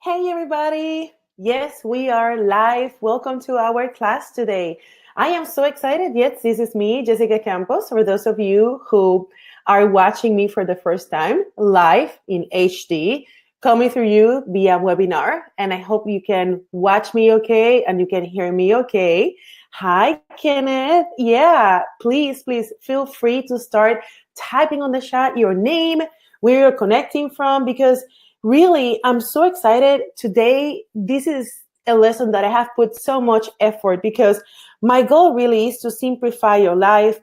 Hey, everybody. Yes, we are live. Welcome to our class today. I am so excited. Yes, this is me, Jessica Campos. For those of you who are watching me for the first time, live in HD, coming through you via webinar. And I hope you can watch me okay and you can hear me okay. Hi, Kenneth. Yeah, please feel free to start typing on the chat your name, where you're connecting from, because really, I'm so excited today. This is a lesson that I have put so much effort because my goal really is to simplify your life,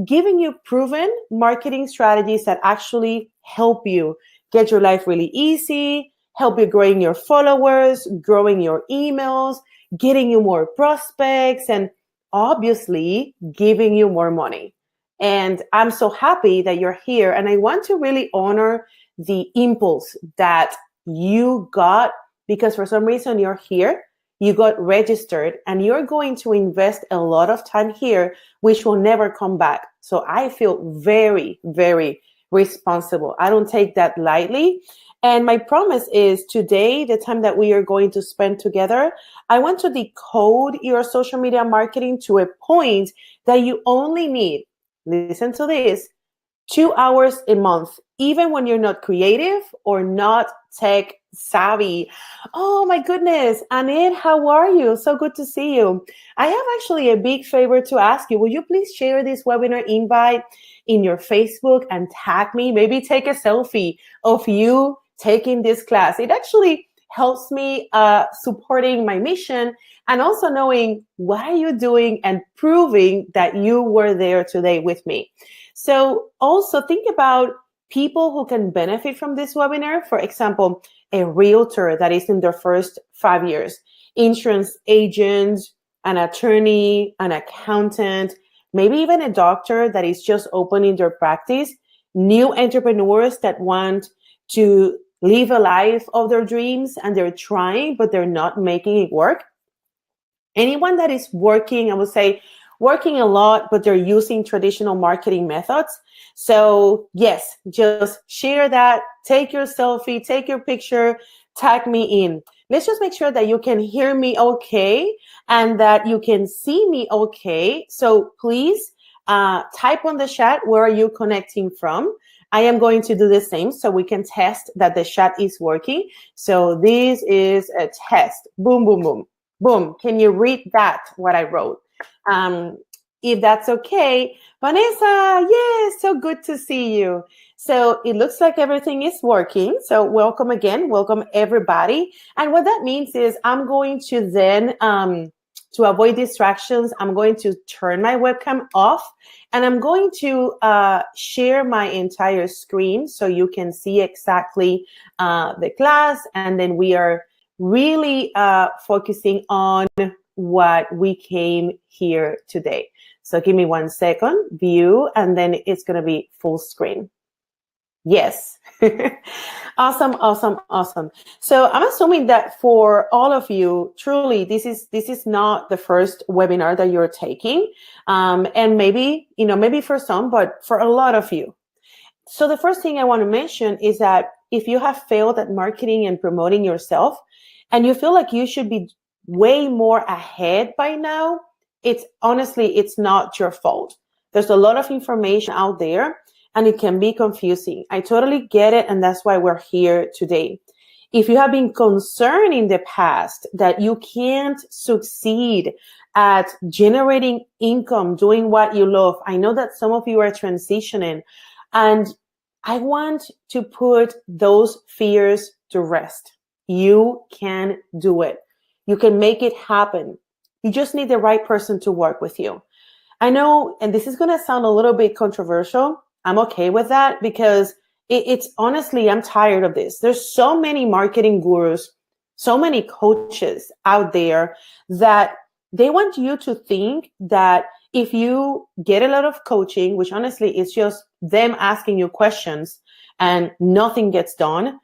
giving you proven marketing strategies that actually help you get your life really easy, help you growing your followers, growing your emails, getting you more prospects, and obviously giving you more money. And I'm so happy that you're here. And I want to really honor the impulse that you got because for some reason you're here, you got registered, and you're going to invest a lot of time here, which will never come back. So I feel very responsible. I don't take that lightly. And my promise is today, the time that we are going to spend together, I want to decode your social media marketing to a point that you only need, listen to this, 2 hours a month, even when you're not creative or not tech savvy. Oh my goodness. Annette, how are you? So good to see you. I have actually a big favor to ask you. Will you please share this webinar invite in your Facebook and tag me? Maybe take a selfie of you taking this class. It actually helps me supporting my mission and also knowing what are you doing and proving that you were there today with me. So also think about people who can benefit from this webinar. For example, a realtor that is in their first 5 years, insurance agent, an attorney, an accountant, maybe even a doctor that is just opening their practice, new entrepreneurs that want to live a life of their dreams and they're trying, but they're not making it work. Anyone that is working, I would say, working a lot, but they're using traditional marketing methods. So yes, just share that, take your selfie, take your picture, tag me in. Let's just make sure that you can hear me okay and that you can see me okay. So please type on the chat, where are you connecting from? I am going to do the same so we can test that the chat is working. So this is a test. Boom, boom, boom. Boom. Can you read that, what I wrote? If that's okay. Vanessa, yes, so good to see you. So it looks like everything is working. So welcome again. Welcome everybody. And what that means is I'm going to then, to avoid distractions, I'm going to turn my webcam off and I'm going to share my entire screen so you can see exactly the class. And then we are really focusing on what we came here today. So give me 1 second, view, and then it's going to be full screen. Yes. Awesome. So I'm assuming that for all of you, truly, this is not the first webinar that you're taking. And maybe for some, but for a lot of you. So the first thing I want to mention is that if you have failed at marketing and promoting yourself, and you feel like you should be way more ahead by now, it's not your fault. There's a lot of information out there and it can be confusing. I totally get it. And that's why we're here today. If you have been concerned in the past that you can't succeed at generating income, doing what you love, I know that some of you are transitioning, and I want to put those fears to rest. You can do it. You can make it happen. You just need the right person to work with you. I know, and this is going to sound a little bit controversial. I'm okay with that because it's honestly, I'm tired of this. There's so many marketing gurus, so many coaches out there that they want you to think that if you get a lot of coaching, which honestly is just them asking you questions and nothing gets done,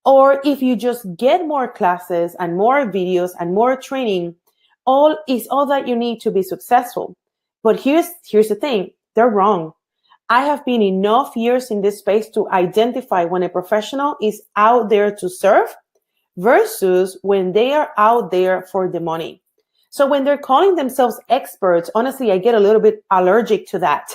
or if you just get more classes and more videos and more training, all that you need to be successful. But here's the thing, they're wrong. I have been enough years in this space to identify when a professional is out there to serve versus when they are out there for the money. So when they're calling themselves experts, honestly, I get a little bit allergic to that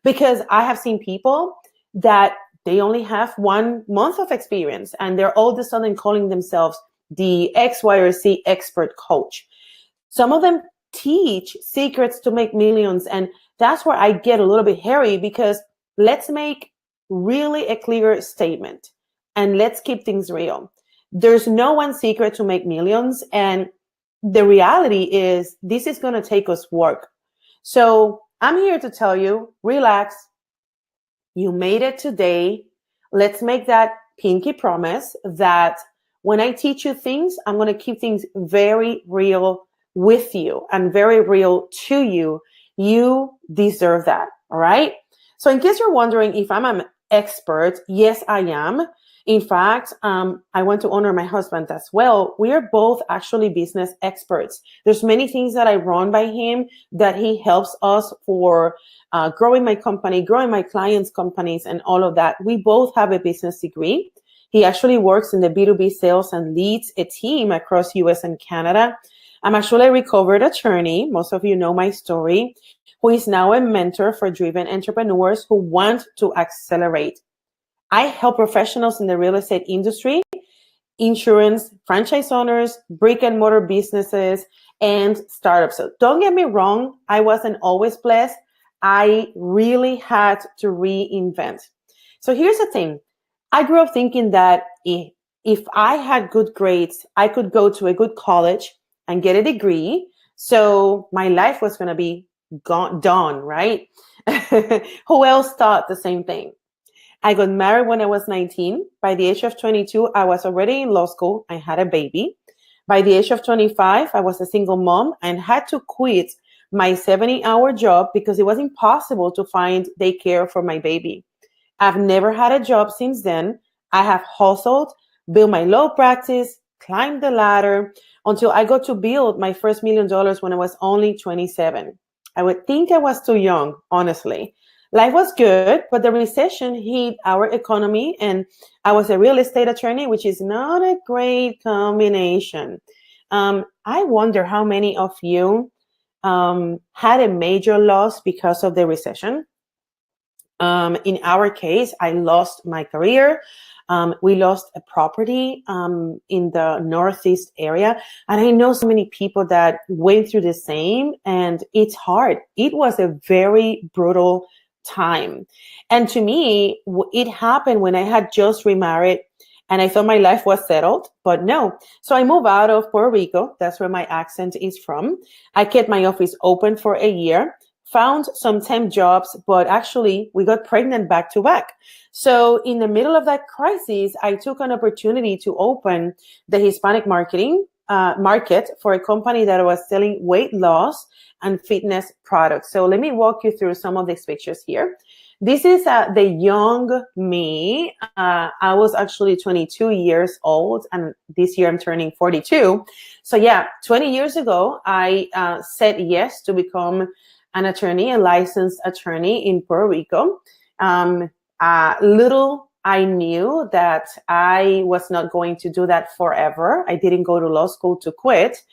because I have seen people that they only have 1 month of experience and they're all of a sudden calling themselves the X, Y, or Z expert coach. Some of them teach secrets to make millions. And that's where I get a little bit hairy because let's make really a clear statement and let's keep things real. There's no one secret to make millions. And the reality is this is going to take us work. So I'm here to tell you, relax. You made it today. Let's make that pinky promise that when I teach you things, I'm going to keep things very real with you and very real to you. You deserve that. All right. So in case you're wondering if I'm an expert, yes, I am. In fact, I want to honor my husband as well. We are both actually business experts. There's many things that I run by him that he helps us for growing my company, growing my clients' companies, and all of that. We both have a business degree. He actually works in the B2B sales and leads a team across US and Canada. I'm actually a recovered attorney. Most of you know my story, who is now a mentor for driven entrepreneurs who want to accelerate. I help professionals in the real estate industry, insurance, franchise owners, brick and mortar businesses, and startups. So don't get me wrong, I wasn't always blessed. I really had to reinvent. So here's the thing. I grew up thinking that if I had good grades, I could go to a good college and get a degree. So my life was going to be done, right? Who else thought the same thing? I got married when I was 19. By the age of 22, I was already in law school. I had a baby. By the age of 25, I was a single mom and had to quit my 70-hour job because it was impossible to find daycare for my baby. I've never had a job since then. I have hustled, built my law practice, climbed the ladder until I got to build my first $1 million when I was only 27. I would think I was too young, honestly. Life was good, but the recession hit our economy and I was a real estate attorney, which is not a great combination. I wonder how many of you had a major loss because of the recession. In our case, I lost my career. We lost a property in the Northeast area. And I know so many people that went through the same, and it's hard. It was a very brutal time. And to me, it happened when I had just remarried and I thought my life was settled, but no. So I moved out of Puerto Rico. That's where my accent is from. I kept my office open for a year, found some temp jobs, but actually we got pregnant back to back. So in the middle of that crisis, I took an opportunity to open the Hispanic market for a company that was selling weight loss and fitness products. So let me walk you through some of these pictures here. This is the young me. I was actually 22 years old, and this year I'm turning 42. So yeah, 20 years ago, I said yes to become an attorney, a licensed attorney in Puerto Rico. Little I knew that I was not going to do that forever. I didn't go to law school to quit,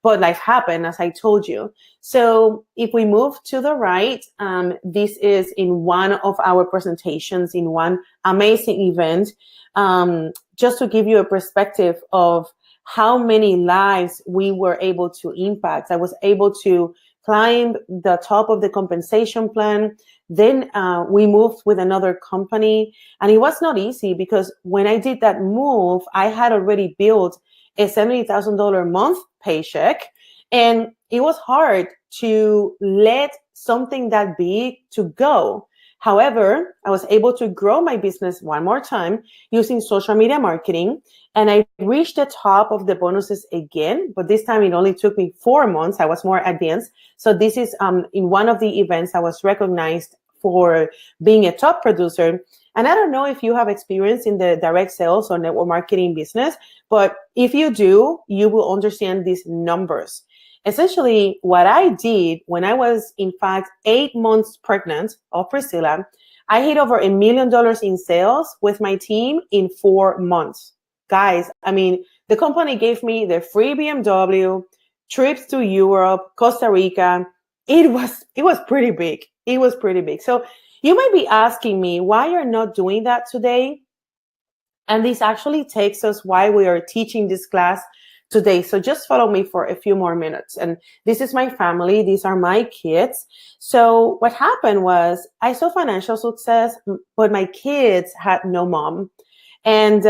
but life happened, as I told you. So if we move to the right, this is in one of our presentations in one amazing event, just to give you a perspective of how many lives we were able to impact. I was able to climb the top of the compensation plan. Then we moved with another company, and it was not easy because when I did that move, I had already built a $70,000 a month paycheck, and it was hard to let something that big to go. However, I was able to grow my business one more time using social media marketing, and I reached the top of the bonuses again, but this time it only took me 4 months. I was more advanced. So this is in one of the events I was recognized for being a top producer. And I don't know if you have experience in the direct sales or network marketing business, but if you do, you will understand these numbers. Essentially, what I did when I was, in fact, 8 months pregnant of Priscilla, I hit over $1 million in sales with my team in 4 months. guys, I mean, the company gave me the free BMW, trips to Europe, Costa Rica. It was pretty big. It was pretty big. So you might be asking me why you're not doing that today. And this actually takes us why we are teaching this class today. So just follow me for a few more minutes. And this is my family. These are my kids. So what happened was I saw financial success, but my kids had no mom. And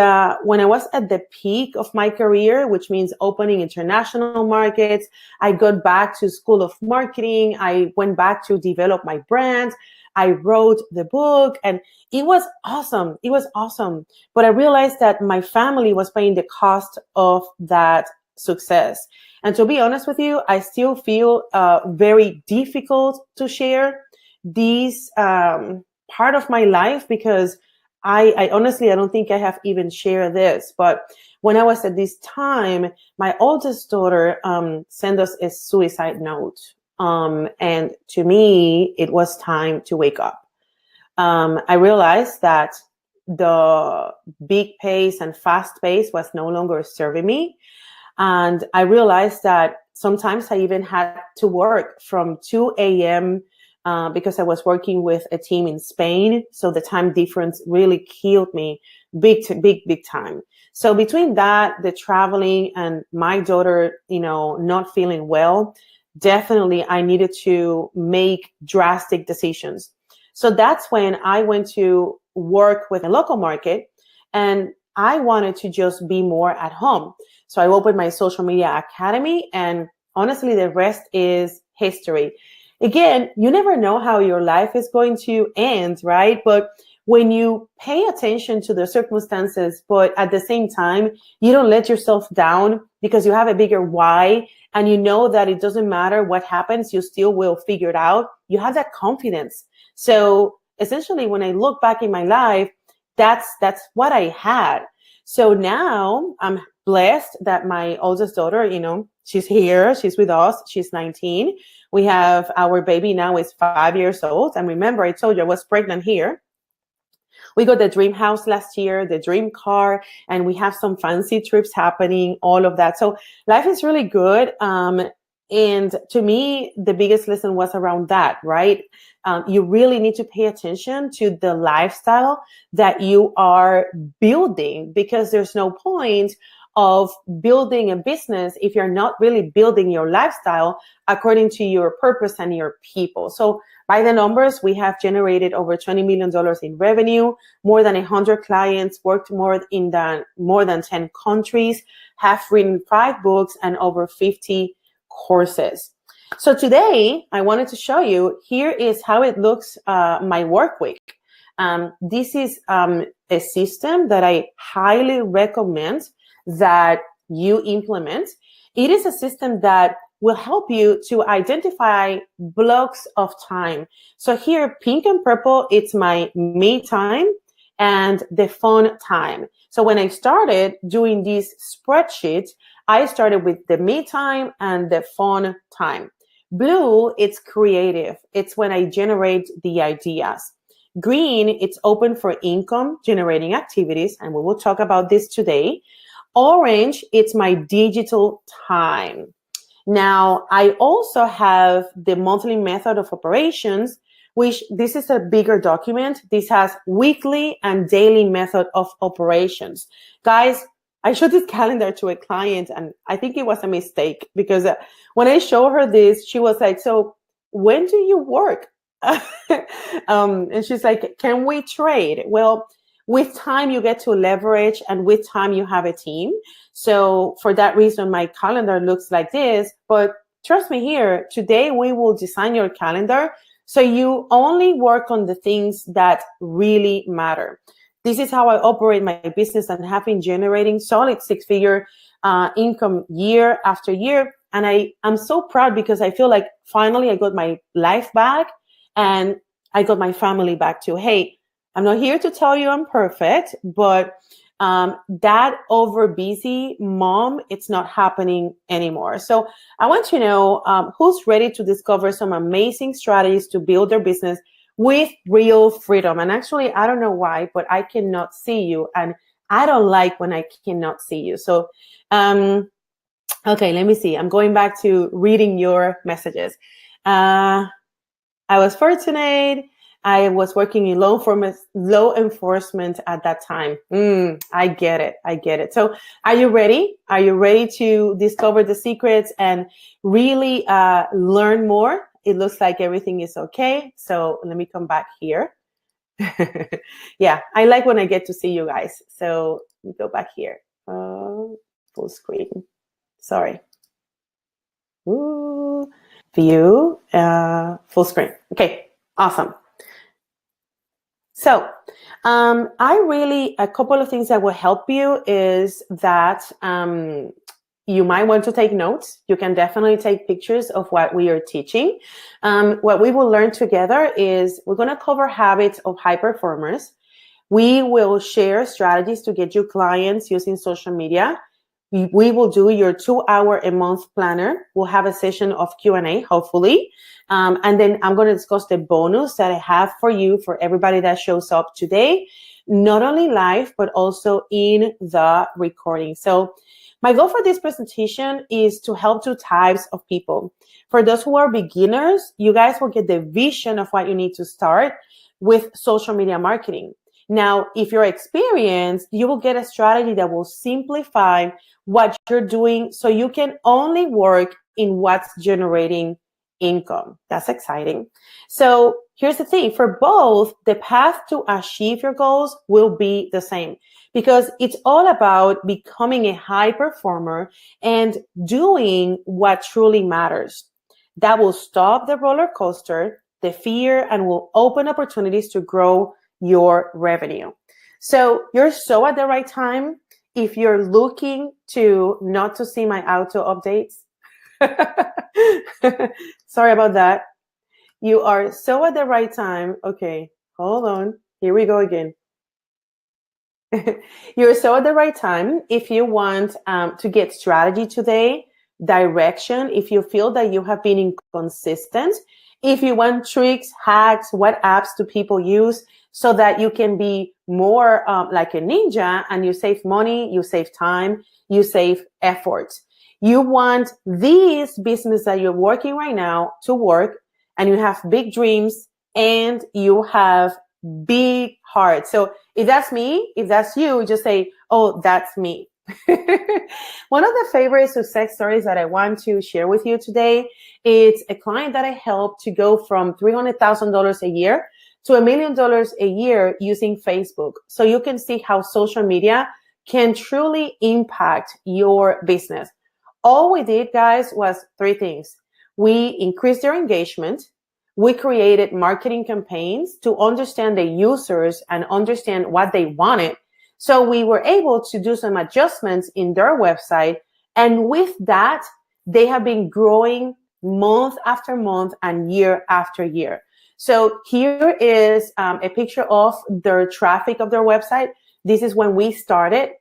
when I was at the peak of my career, which means opening international markets, I got back to School of Marketing. I went back to develop my brand. I wrote the book, and it was awesome. It was awesome. But I realized that my family was paying the cost of that success. And to be honest with you, I still feel very difficult to share this part of my life, because I honestly, I don't think I have even shared this. But when I was at this time, my oldest daughter sent us a suicide note. And to me, it was time to wake up. I realized that the big pace and fast pace was no longer serving me. And I realized that sometimes I even had to work from 2 a.m. Because I was working with a team in Spain. So the time difference really killed me big time. So between that, the traveling, and my daughter, not feeling well, definitely I needed to make drastic decisions. So that's when I went to work with a local market, and I wanted to just be more at home. So I opened my social media academy, and honestly, the rest is history. Again, you never know how your life is going to end, right? But when you pay attention to the circumstances, but at the same time, you don't let yourself down because you have a bigger why, and you know that it doesn't matter what happens, you still will figure it out. You have that confidence. So essentially, when I look back in my life, that's what I had. So now I'm blessed that my oldest daughter, she's here, she's with us, she's 19. We have our baby now is 5 years old. And remember, I told you I was pregnant here. We got the dream house last year, the dream car, and we have some fancy trips happening, all of that. So life is really good. And to me, the biggest lesson was around that, right? You really need to pay attention to the lifestyle that you are building, because there's no point of building a business if you're not really building your lifestyle according to your purpose and your people. So by the numbers, we have generated over $20 million in revenue, more than 100 clients, worked more than 10 countries, have written 5 books and over 50 courses. So today I wanted to show you, here is how it looks, my work week. This is a system that I highly recommend that you implement. It is a system that will help you to identify blocks of time. So here, pink and purple, it's my me time and the fun time. So when I started doing these spreadsheets, I started with the me time and the fun time. Blue, it's creative. It's when I generate the ideas. Green, it's open for income generating activities, and we will talk about this today. Orange, it's my digital time. Now, I also have the monthly method of operations, which this is a bigger document. This has weekly and daily method of operations. Guys, I showed this calendar to a client, and I think it was a mistake, because when I showed her this, she was like, so when do you work? And she's like, can we trade? Well, with time, you get to leverage, and with time, you have a team. So for that reason, my calendar looks like this. But trust me here, today we will design your calendar so you only work on the things that really matter. This is how I operate my business, and have been generating solid 6-figure income year after year. And I'm so proud, because I feel like finally I got my life back, and I got my family back too. Hey, I'm not here to tell you I'm perfect, but that over busy mom, it's not happening anymore. So I want to know who's ready to discover some amazing strategies to build their business with real freedom. And actually, I don't know why, but I cannot see you. And I don't like when I cannot see you. So, okay, let me see. I'm going back to reading your messages. I was fortunate. I was working in law enforcement at that time. I get it. I get it. So are you ready? Are you ready to discover the secrets and really learn more? It looks like everything is okay. So let me come back here. Yeah, I like when I get to see you guys. So let me go back here. Full screen. Sorry. Ooh. View, full screen. Okay, awesome. So a couple of things that will help you is that you might want to take notes. You can definitely take pictures of what we are teaching. What we will learn together is we're going to cover habits of high performers. We will share strategies to get you clients using social media. We will do your 2-hour a month planner. We'll have a session of Q&A, hopefully. And then I'm going to discuss the bonus that I have for you, for everybody that shows up today, not only live, but also in the recording. So my goal for this presentation is to help 2 types of people. For those who are beginners, you guys will get the vision of what you need to start with social media marketing. Now, if you're experienced, you will get a strategy that will simplify what you're doing so you can only work in what's generating income. That's exciting. So here's the thing. For both, the path to achieve your goals will be the same because it's all about becoming a high performer and doing what truly matters. That will stop the roller coaster, the fear, and will open opportunities to grow your revenue. So you're so at the right time. If you're looking to not to see my auto updates, sorry about that. You are so at the right time. Okay, hold on. Here we go again. You're so at the right time. If you want to get strategy today, direction, if you feel that you have been inconsistent, if you want tricks, hacks, what apps do people use so that you can be more like a ninja and you save money, you save time, you save effort. You want this business that you're working right now to work, and you have big dreams and you have big heart. So if that's me, if that's you, just say, oh, that's me. One of the favorite success stories that I want to share with you today, it's a client that I helped to go from $300,000 a year to $1 million a year using Facebook. So you can see how social media can truly impact your business. All we did, guys, was 3 things. We increased their engagement. We created marketing campaigns to understand the users and understand what they wanted. So we were able to do some adjustments in their website. And with that, they have been growing month after month and year after year. So here is a picture of their traffic of their website. This is when we started.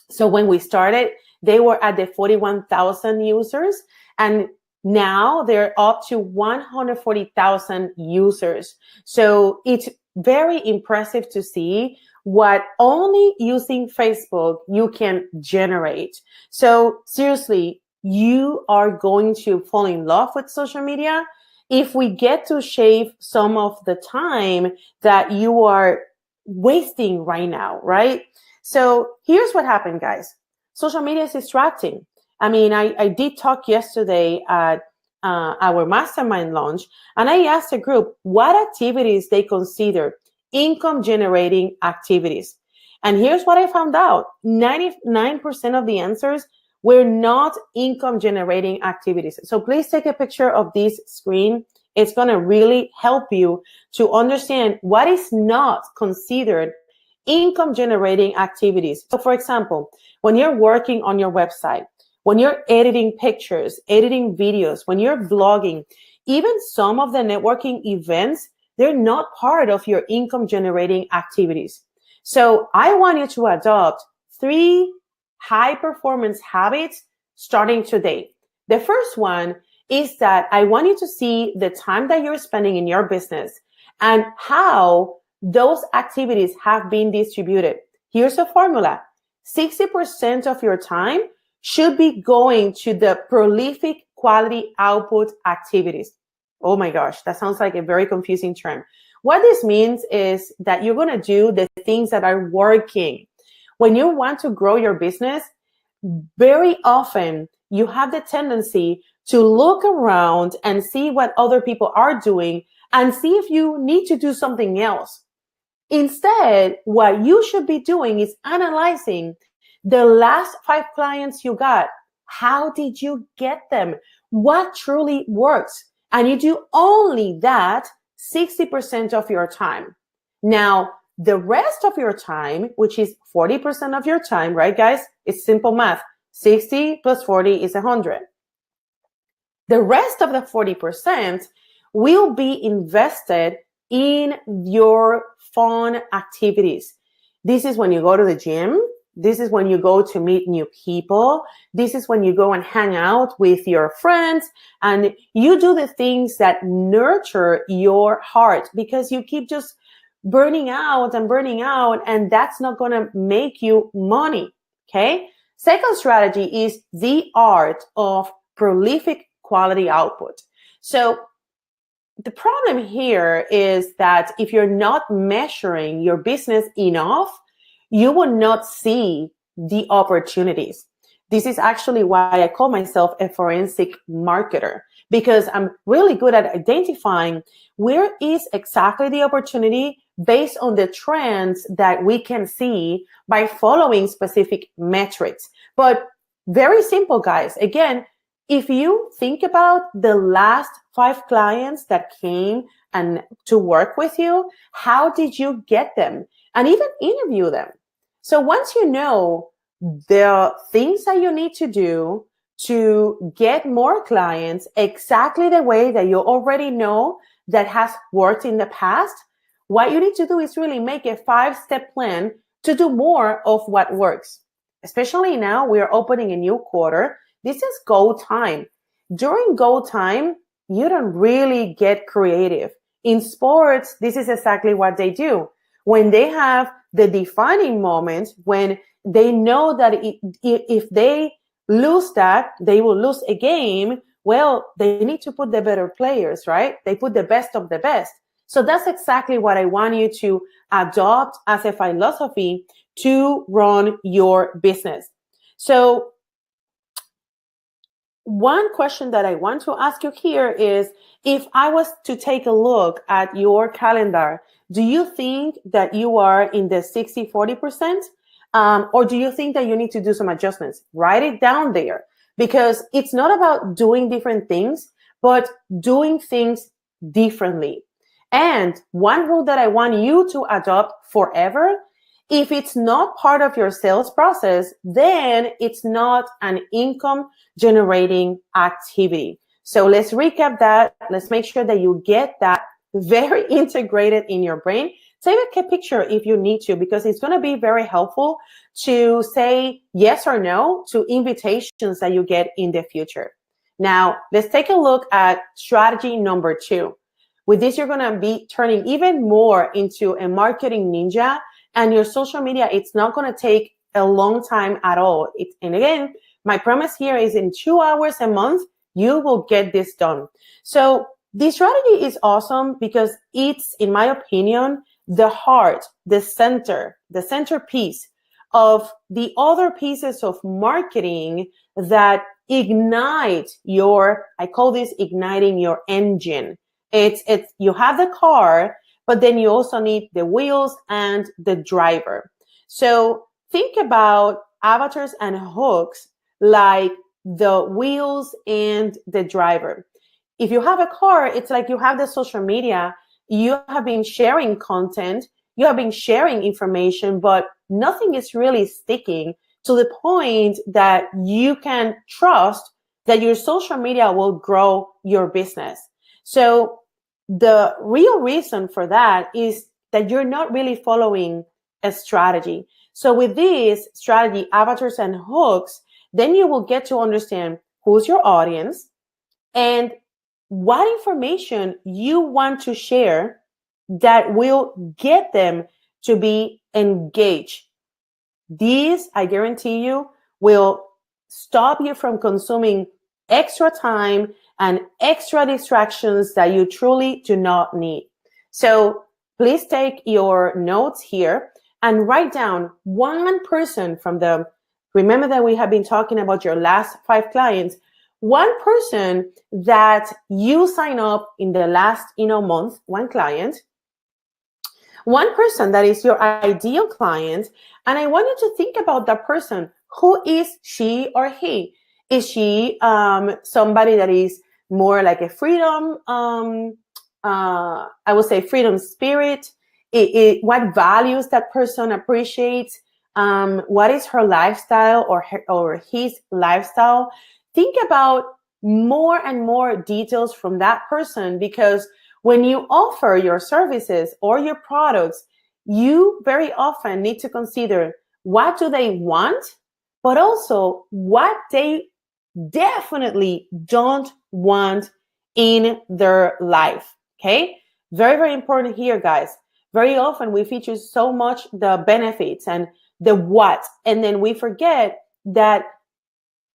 So when we started, they were at the 41,000 users, and now they're up to 140,000 users. So it's very impressive to see what only using Facebook you can generate. So seriously, you are going to fall in love with social media if we get to shave some of the time that you are wasting right now, right? So here's what happened, guys. Social media is distracting. I mean, I did talk yesterday at our mastermind launch, and I asked the group what activities they consider income generating activities. And here's what I found out. 99% of the answers were not income generating activities. So please take a picture of this screen. It's going to really help you to understand what is not considered income generating activities. So for example, when you're working on your website, when you're editing pictures, editing videos, when you're blogging, even some of the networking events, they're not part of your income generating activities. So I want you to adopt 3 high performance habits starting today. The first one is that I want you to see the time that you're spending in your business and how those activities have been distributed. Here's a formula. 60% of your time should be going to the prolific quality output activities. Oh my gosh, that sounds like a very confusing term. What this means is that you're going to do the things that are working. When you want to grow your business, very often you have the tendency to look around and see what other people are doing and see if you need to do something else. Instead, what you should be doing is analyzing the last 5 clients you got. How did you get them? What truly works? And you do only that 60% of your time. Now, the rest of your time, which is 40% of your time, right, guys? It's simple math. 60 plus 40 is 100. The rest of the 40% will be invested in your fun activities. This is when you go to the gym. This is when you go to meet new people. This is when you go and hang out with your friends and you do the things that nurture your heart, because you keep just burning out, and that's not going to make you money. Okay. Second strategy is the art of prolific quality output. So the problem here is that if you're not measuring your business enough, you will not see the opportunities. This is actually why I call myself a forensic marketer, because I'm really good at identifying where is exactly the opportunity based on the trends that we can see by following specific metrics. But very simple, guys. Again, if you think about the last 5 clients that came and to work with you, how did you get them? And even interview them. So once you know the things that you need to do to get more clients exactly the way that you already know that has worked in the past, what you need to do is really make a 5-step plan to do more of what works. Especially now we're opening a new quarter. This is go time. During go time, you don't really get creative. In sports, this is exactly what they do. When they have the defining moment, when they know that if they lose that, they will lose a game, well, they need to put the better players, right? They put the best of the best. So that's exactly what I want you to adopt as a philosophy to run your business. So one question that I want to ask you here is, if I was to take a look at your calendar, do you think that you are in the 60-40%? Or do you think that you need to do some adjustments? Write it down there, because it's not about doing different things, but doing things differently. And one rule that I want you to adopt forever: if it's not part of your sales process, then it's not an income generating activity. So let's recap that. Let's make sure that you get that very integrated in your brain. Take a picture if you need to, because it's going to be very helpful to say yes or no to invitations that you get in the future. Now, let's take a look at strategy number 2. With this, you're going to be turning even more into a marketing ninja, and your social media, it's not going to take a long time at all. And again, my promise here is in 2 hours a month, you will get this done. So this strategy is awesome because it's, in my opinion, the heart, the centerpiece of the other pieces of marketing that ignite your, I call this igniting your engine. It's you have the car, but then you also need the wheels and the driver. So think about avatars and hooks like the wheels and the driver. If you have a car, it's like you have the social media, you have been sharing content, you have been sharing information, but nothing is really sticking to the point that you can trust that your social media will grow your business. So the real reason for that is that you're not really following a strategy. So with this strategy, avatars and hooks, then you will get to understand who's your audience and what information you want to share that will get them to be engaged. These, I guarantee you, will stop you from consuming extra time and extra distractions that you truly do not need. So please take your notes here and write down one person from the, remember that we have been talking about your last 5 clients, one person that you sign up in the last month, one client, one person that is your ideal client, and I want you to think about that person. Who is she or he? Is she somebody that is more like a freedom, I would say freedom spirit? What values that person appreciates? What is her lifestyle or his lifestyle? Think about more and more details from that person, because when you offer your services or your products, you very often need to consider what do they want, but also what they definitely don't want in their life. Okay? Very, very important here, guys. Very often we feature so much the benefits and the what, and then we forget that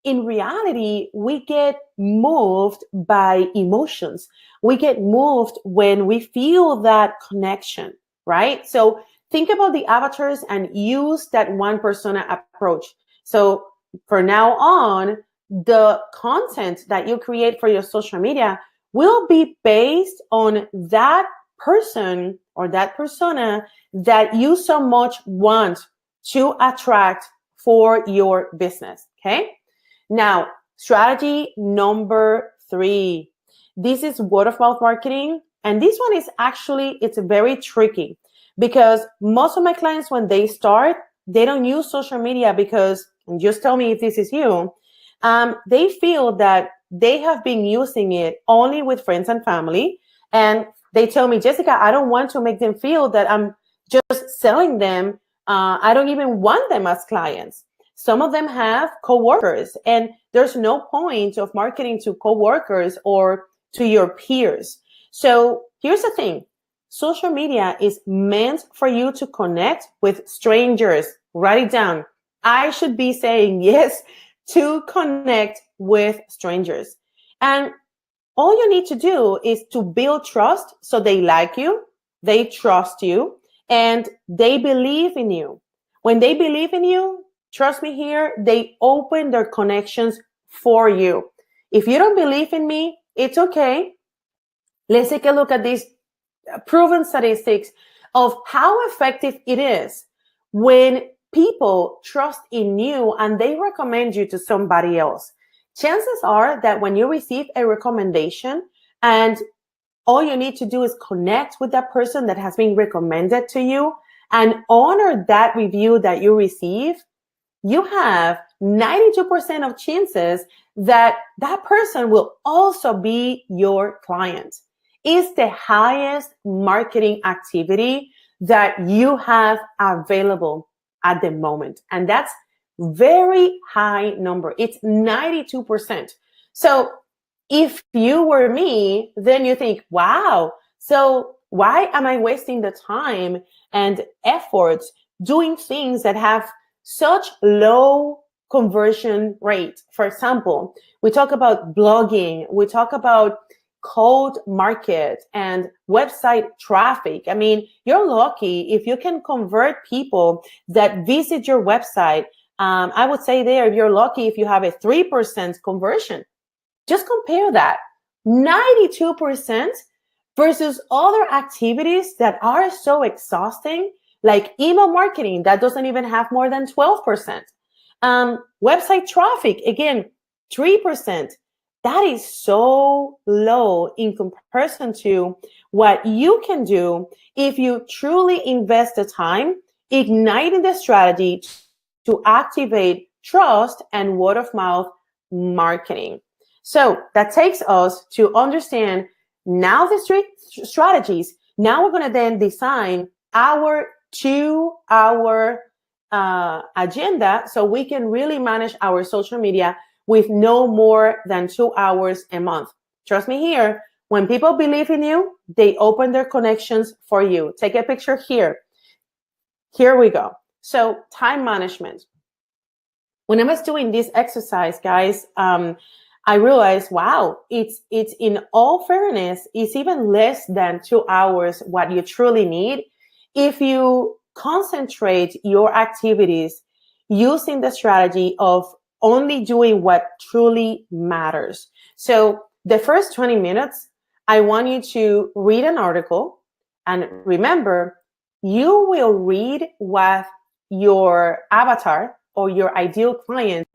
in reality, we get moved by emotions. We get moved when we feel that connection, right? So think about the avatars and use that one persona approach. So for now on, the content that you create for your social media will be based on that person or that persona that you so much want to attract for your business, okay? Now, strategy number 3. This is word of mouth marketing. And this one is actually, it's very tricky, because most of my clients, when they start, they don't use social media because, and just tell me if this is you, they feel that they have been using it only with friends and family. And they tell me, Jessica, I don't want to make them feel that I'm just selling them. I don't even want them as clients. Some of them have coworkers, and there's no point of marketing to coworkers or to your peers. So here's the thing. Social media is meant for you to connect with strangers. Write it down. I should be saying yes to connect with strangers. And all you need to do is to build trust, so they like you, they trust you, and they believe in you. When they believe in you, trust me here, they open their connections for you. If you don't believe in me, it's okay. Let's take a look at these proven statistics of how effective it is when people trust in you and they recommend you to somebody else. Chances are that when you receive a recommendation and all you need to do is connect with that person that has been recommended to you and honor that review that you receive, you have 92% of chances that that person will also be your client. It's the highest marketing activity that you have available at the moment. And that's very high number. It's 92%. So if you were me, then you think, wow, so why am I wasting the time and efforts doing things that have such low conversion rate? For example, we talk about blogging, we talk about cold market and website traffic. I mean, you're lucky if you can convert people that visit your website. I would say there, you're lucky if you have a 3% conversion. Just compare that 92% versus other activities that are so exhausting, like email marketing that doesn't even have more than 12%. Website traffic, again, 3%. That is so low in comparison to what you can do if you truly invest the time igniting the strategy to activate trust and word of mouth marketing. So that takes us to understand now the strategies. Now we're going to then design our 2-hour agenda so we can really manage our social media with no more than 2 hours a month. Trust me here, when people believe in you, they open their connections for you. Take a picture here. Here we go. So time management. When I was doing this exercise, guys, I realized, wow, it's in all fairness, it's even less than 2 hours what you truly need if you concentrate your activities using the strategy of only doing what truly matters. So the first 20 minutes, I want you to read an article. And remember, you will read what your avatar or your ideal client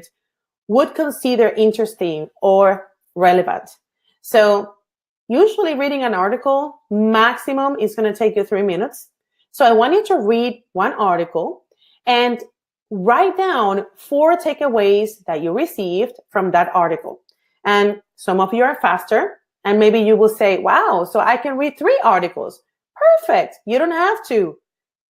would consider interesting or relevant. So usually reading an article maximum is going to take you 3 minutes. So I want you to read one article and write down 4 takeaways that you received from that article. And some of you are faster, and maybe you will say, wow, so I can read 3 articles. Perfect. You don't have to.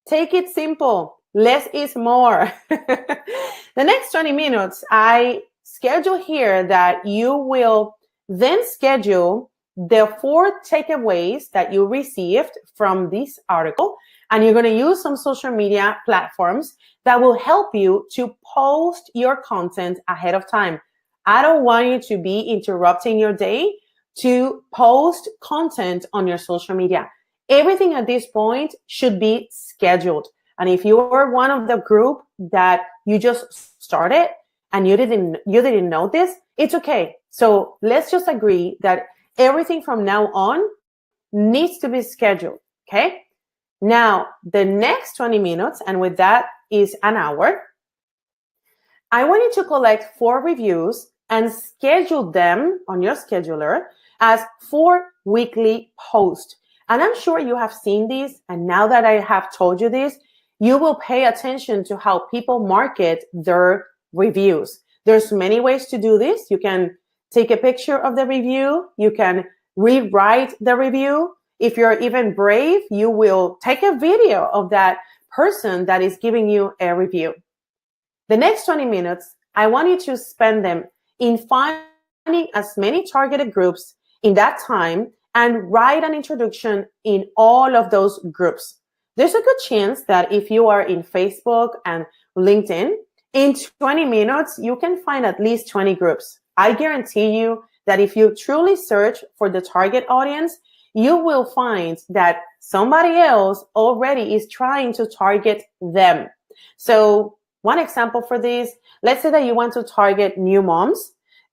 Take it simple. Less is more. The next 20 minutes, I schedule here that you will then schedule the 4 takeaways that you received from this article. And you're going to use some social media platforms that will help you to post your content ahead of time. I don't want you to be interrupting your day to post content on your social media. Everything at this point should be scheduled. And if you are one of the group that you just started and you didn't know this, it's okay. So let's just agree that everything from now on needs to be scheduled. Okay. Now, the next 20 minutes, and with that is an hour, I want you to collect 4 reviews and schedule them on your scheduler as 4 weekly posts. And I'm sure you have seen these. And now that I have told you this, you will pay attention to how people market their reviews. There's many ways to do this. You can take a picture of the review. You can rewrite the review. If you're even brave, you will take a video of that person that is giving you a review. The next 20 minutes, I want you to spend them in finding as many targeted groups in that time and write an introduction in all of those groups. There's a good chance that if you are in Facebook and LinkedIn, in 20 minutes, you can find at least 20 groups. I guarantee you that if you truly search for the target audience, you will find that somebody else already is trying to target them. So one example for this, let's say that you want to target new moms.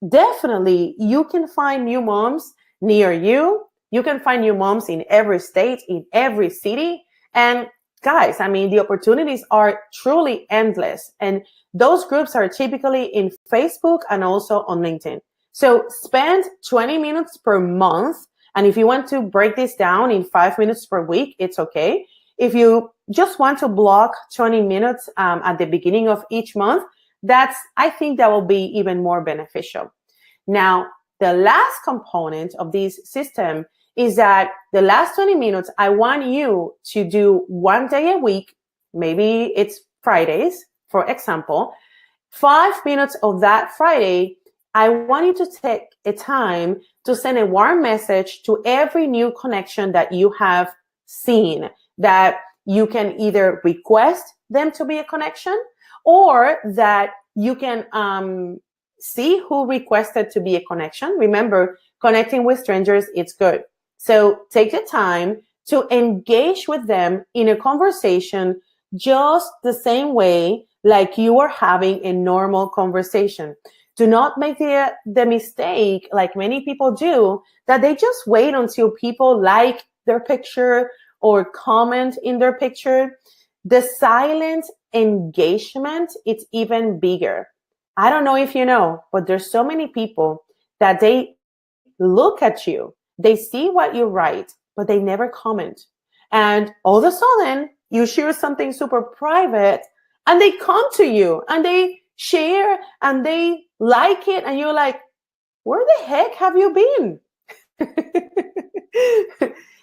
Definitely, you can find new moms near you. You can find new moms in every state, in every city. And guys, I mean, the opportunities are truly endless. And those groups are typically in Facebook and also on LinkedIn. So spend 20 minutes per month. And if you want to break this down in 5 minutes per week, it's okay. If you just want to block 20 minutes at the beginning of each month, I think that will be even more beneficial. Now, the last component of this system is that the last 20 minutes, I want you to do 1 day a week. Maybe it's Fridays, for example. 5 minutes of that Friday, I want you to take a time to send a warm message to every new connection that you have seen, that you can either request them to be a connection or that you can see who requested to be a connection. Remember, connecting with strangers, it's good. So take the time to engage with them in a conversation just the same way like you are having a normal conversation. Do not make the mistake, like many people do, that they just wait until people like their picture or comment in their picture. The silent engagement, it's even bigger. I don't know if you know, but there's so many people that they look at you, they see what you write, but they never comment. And all of a sudden, you share something super private, and they come to you, and they share, and they like it, and you're like, where the heck have you been?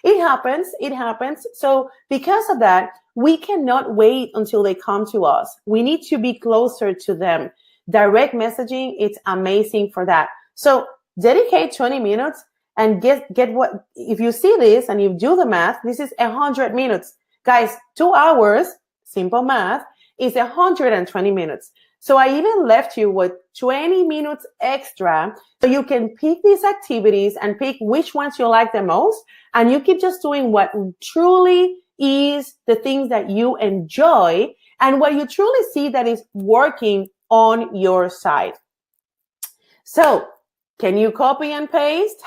It happens. So because of that, we cannot wait until they come to us. We need to be closer to them. Direct messaging, it's amazing for that. So dedicate 20 minutes and get what, if you see this and you do the math, this is 100 minutes. Guys, 2 hours, simple math, is 120 minutes. So I even left you with 20 minutes extra so you can pick these activities and pick which ones you like the most. And you keep just doing what truly is the things that you enjoy and what you truly see that is working on your side. So, can you copy and paste?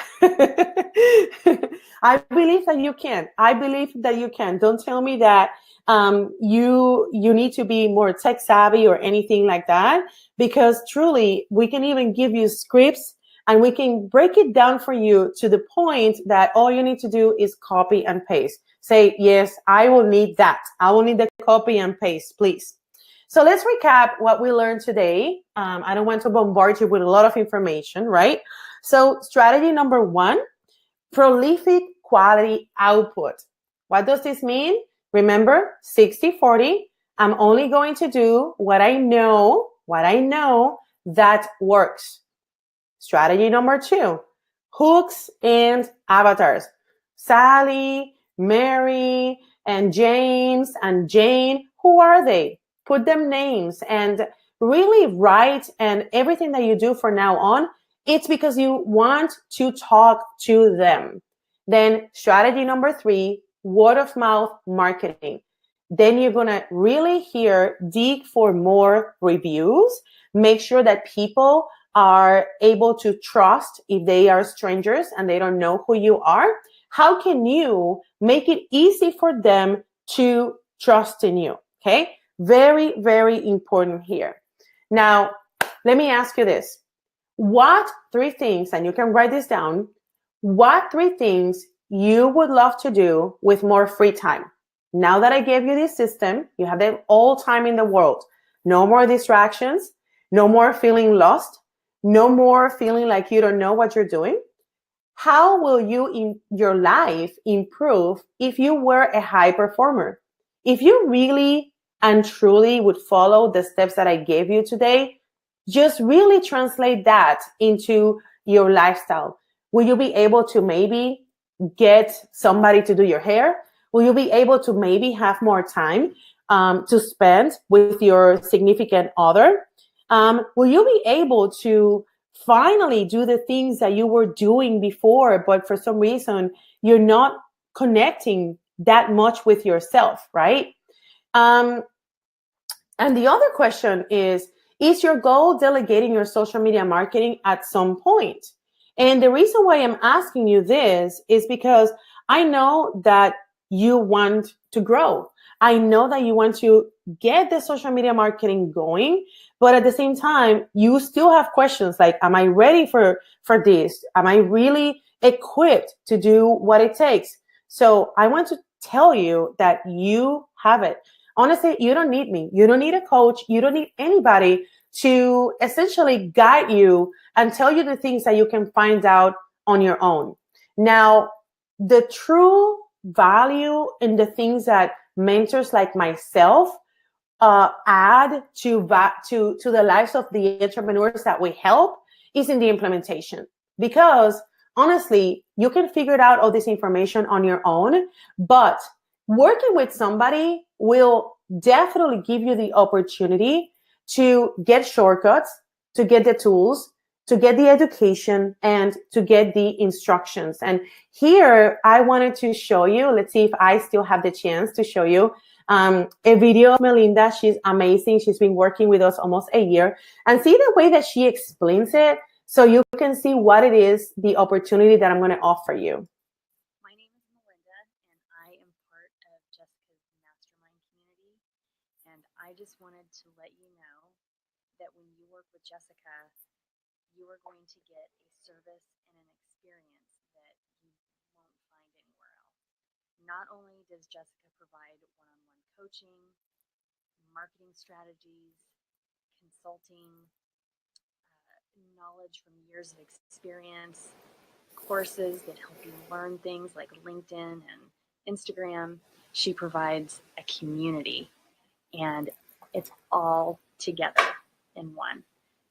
I believe that you can. I believe that you can. Don't tell me that you need to be more tech savvy or anything like that, because truly we can even give you scripts and we can break it down for you to the point that all you need to do is copy and paste. Say, yes, I will need that. I will need the copy and paste, please. So let's recap what we learned today. I don't want to bombard you with a lot of information, right? So strategy number 1, prolific quality output. What does this mean? Remember, 60-40. I'm only going to do what I know that works. Strategy number 2, hooks and avatars. Sally, Mary, and James and Jane, who are they? Put them names and really write, and everything that you do from now on, it's because you want to talk to them. Then strategy number 3, word of mouth marketing. Then you're going to really dig for more reviews. Make sure that people are able to trust if they are strangers and they don't know who you are. How can you make it easy for them to trust in you? Okay. Very, very important here. Now, let me ask you this. What 3 things, and you can write this down, what 3 things you would love to do with more free time? Now that I gave you this system, you have the all time in the world. No more distractions, no more feeling lost, no more feeling like you don't know what you're doing. How will you in your life improve if you were a high performer? If you really and truly would follow the steps that I gave you today, just really translate that into your lifestyle. Will you be able to maybe get somebody to do your hair? Will you be able to maybe have more time to spend with your significant other? Will you be able to finally do the things that you were doing before, but for some reason you're not connecting that much with yourself, right? And the other question is your goal delegating your social media marketing at some point? And the reason why I'm asking you this is because I know that you want to grow. I know that you want to get the social media marketing going, but at the same time, you still have questions like, am I ready for this? Am I really equipped to do what it takes? So I want to tell you that you have it. Honestly, you don't need me. You don't need a coach. You don't need anybody to essentially guide you and tell you the things that you can find out on your own. Now, the true value in the things that mentors like myself add to the lives of the entrepreneurs that we help is in the implementation. Because honestly, you can figure out all this information on your own, but working with somebody will definitely give you the opportunity to get shortcuts, to get the tools, to get the education, and to get the instructions. And here I wanted to show you, let's see if I still have the chance to show you a video of Melinda. She's amazing. She's been working with us almost a year. And see the way that she explains it so you can see what it is, the opportunity that I'm going to offer you. My name is Melinda, and I am part of Jessica's mastermind community. And I just wanted to let you know that when you work with Jessica, you are going to get a service and an experience that you won't find anywhere else. Not only does Jessica provide one-on-one coaching, marketing strategies, consulting, knowledge from years of experience, courses that help you learn things like LinkedIn and Instagram. She provides a community, and it's all together in one.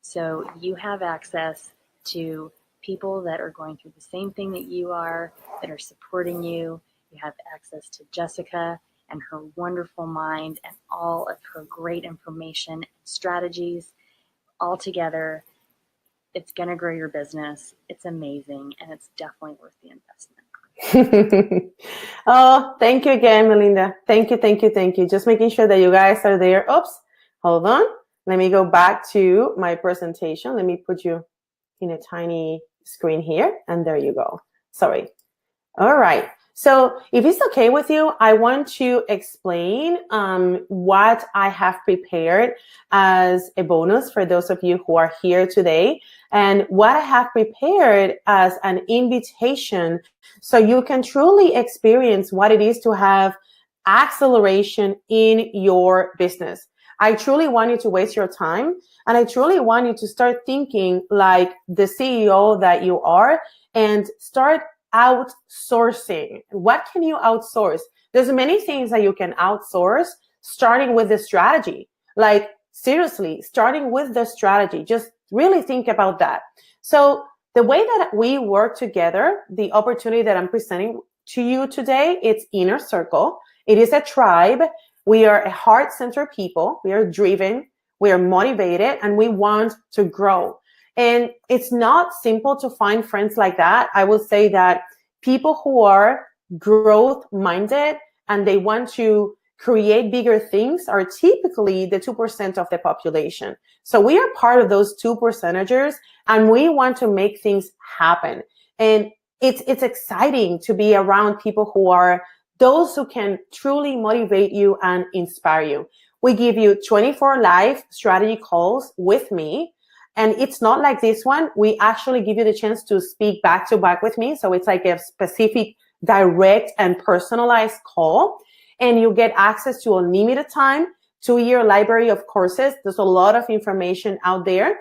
So you have access to people that are going through the same thing that you are, that are supporting you. You have access to Jessica, and her wonderful mind and all of her great information and strategies all together. It's going to grow your business. It's amazing, and it's definitely worth the investment. Oh, thank you again, Melinda. Thank you, thank you, thank you. Just making sure that you guys are there. Oops, hold on. Let me go back to my presentation. Let me put you in a tiny screen here, and there you go. Sorry. All right. So if it's okay with you, I want to explain what I have prepared as a bonus for those of you who are here today, and what I have prepared as an invitation so you can truly experience what it is to have acceleration in your business. I truly want you to waste your time, and I truly want you to start thinking like the CEO that you are and start outsourcing. What can you outsource? There's many things that you can outsource, starting with the strategy. Like seriously, starting with the strategy. Just really think about that. So the way that we work together, the opportunity that I'm presenting to you today, it's Inner Circle. It is a tribe. We are a heart-centered people. We are driven, we are motivated, and we want to grow. And it's not simple to find friends like that. I will say that people who are growth minded and they want to create bigger things are typically the 2% of the population. So we are part of those 2%ers, and we want to make things happen. And it's exciting to be around people who are those who can truly motivate you and inspire you. We give you 24 live strategy calls with me. And it's not like this one. We actually give you the chance to speak back to back with me. So it's like a specific, direct, and personalized call. And you get access to unlimited time, 2-year library of courses. There's a lot of information out there.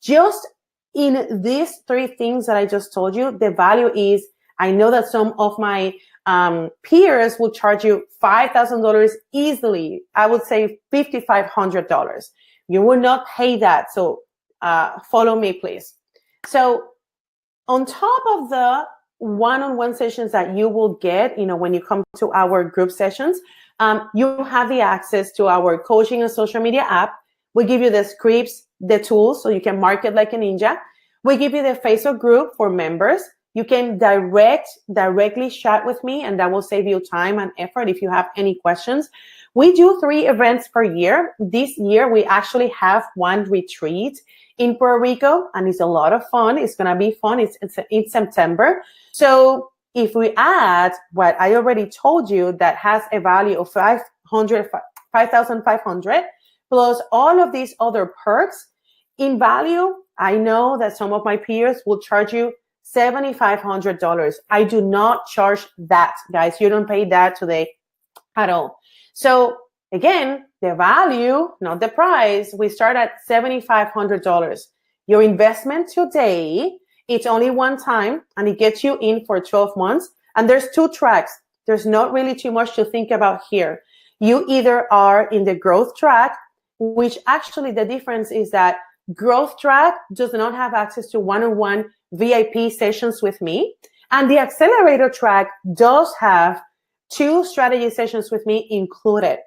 Just in these 3 things that I just told you, the value is, I know that some of my peers will charge you $5,000 easily. I would say $5,500. You will not pay that. So follow me, please. So on top of the one-on-one sessions that you will get, when you come to our group sessions, you have the access to our coaching and social media app. We give you the scripts, the tools, so you can market like a ninja. We give you the Facebook group for members. You can directly chat with me, and that will save you time and effort if you have any questions. We do 3 events per year. This year, we actually have 1 retreat in Puerto Rico, and it's a lot of fun. It's going to be fun. It's in September. So if we add what I already told you, that has a value of $5,500 plus all of these other perks in value, I know that some of my peers will charge you $7,500. I do not charge that, guys. You don't pay that today at all. So again, the value, not the price. We start at $7,500. Your investment today, it's only one time, and it gets you in for 12 months. And there's 2 tracks. There's not really too much to think about here. You either are in the growth track, which actually the difference is that growth track does not have access to one-on-one VIP sessions with me. And the accelerator track does have 2 strategy sessions with me included.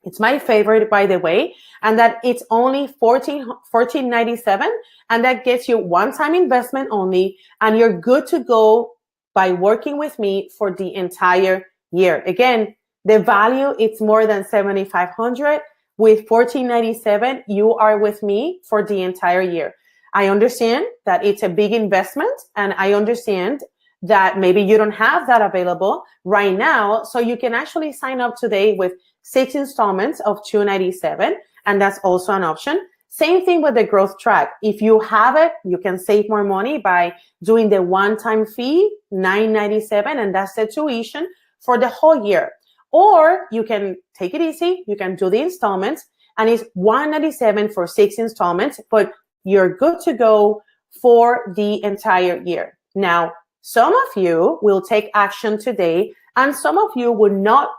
It's my favorite, by the way, and that it's only $14.97, and that gets you one-time investment only, and you're good to go by working with me for the entire year. Again, the value, it's more than $7,500. With $14.97, you are with me for the entire year. I understand that it's a big investment, and I understand that maybe you don't have that available right now. So you can actually sign up today with 6 installments of $297, and that's also an option. Same thing with the growth track. If you have it, you can save more money by doing the one-time fee, $997, and that's the tuition for the whole year. Or you can take it easy. You can do the installments, and it's $197 for 6 installments, but you're good to go for the entire year. Now, some of you will take action today, and some of you will not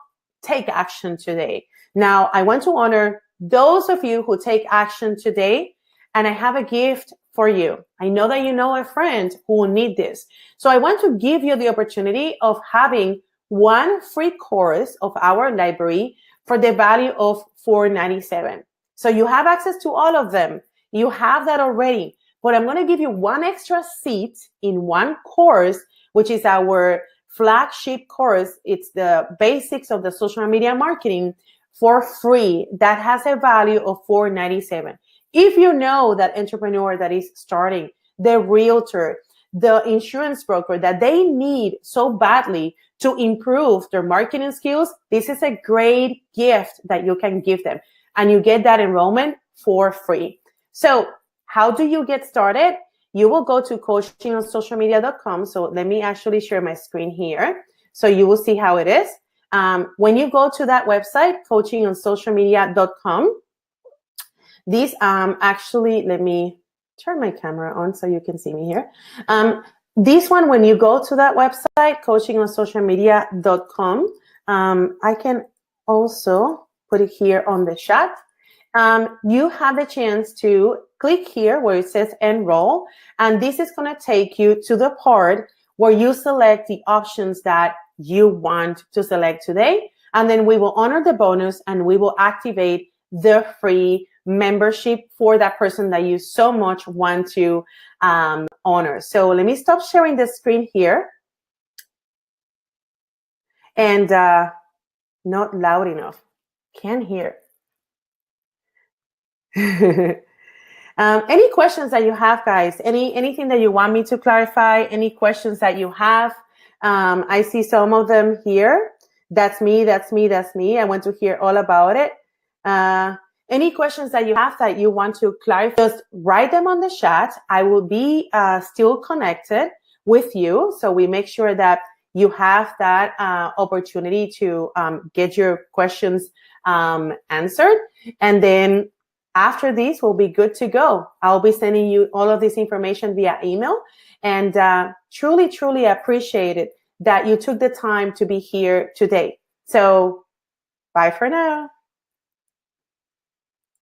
take action today. Now, I want to honor those of you who take action today, and I have a gift for you. I know that you know a friend who will need this. So I want to give you the opportunity of having one free course of our library for the value of $4.97. So you have access to all of them. You have that already. But I'm going to give you one extra seat in one course, which is our flagship course. It's the basics of the social media marketing for free. That has a value of $4.97. If you know that entrepreneur that is starting, the realtor, the insurance broker that they need so badly to improve their marketing skills, this is a great gift that you can give them. And you get that enrollment for free. So how do you get started? You will go to coachingonsocialmedia.com. So let me actually share my screen here so you will see how it is. When you go to that website, coachingonsocialmedia.com, these actually, let me turn my camera on so you can see me here. This one, when you go to that website, coachingonsocialmedia.com, I can also put it here on the chat. You have the chance to click here where it says enroll, and this is going to take you to the part where you select the options that you want to select today, and then we will honor the bonus and we will activate the free membership for that person that you so much want to honor. So let me stop sharing the screen here. And not loud enough. Can't hear. Any questions that you have, guys? Anything that you want me to clarify? Any questions that you have? I see some of them here. That's me, that's me, that's me. I want to hear all about it. Any questions that you have that you want to clarify, just write them on the chat. I will be still connected with you. So we make sure that you have that opportunity to get your questions answered. And then after this, we'll be good to go. I'll be sending you all of this information via email. And truly, truly appreciate it that you took the time to be here today. So bye for now.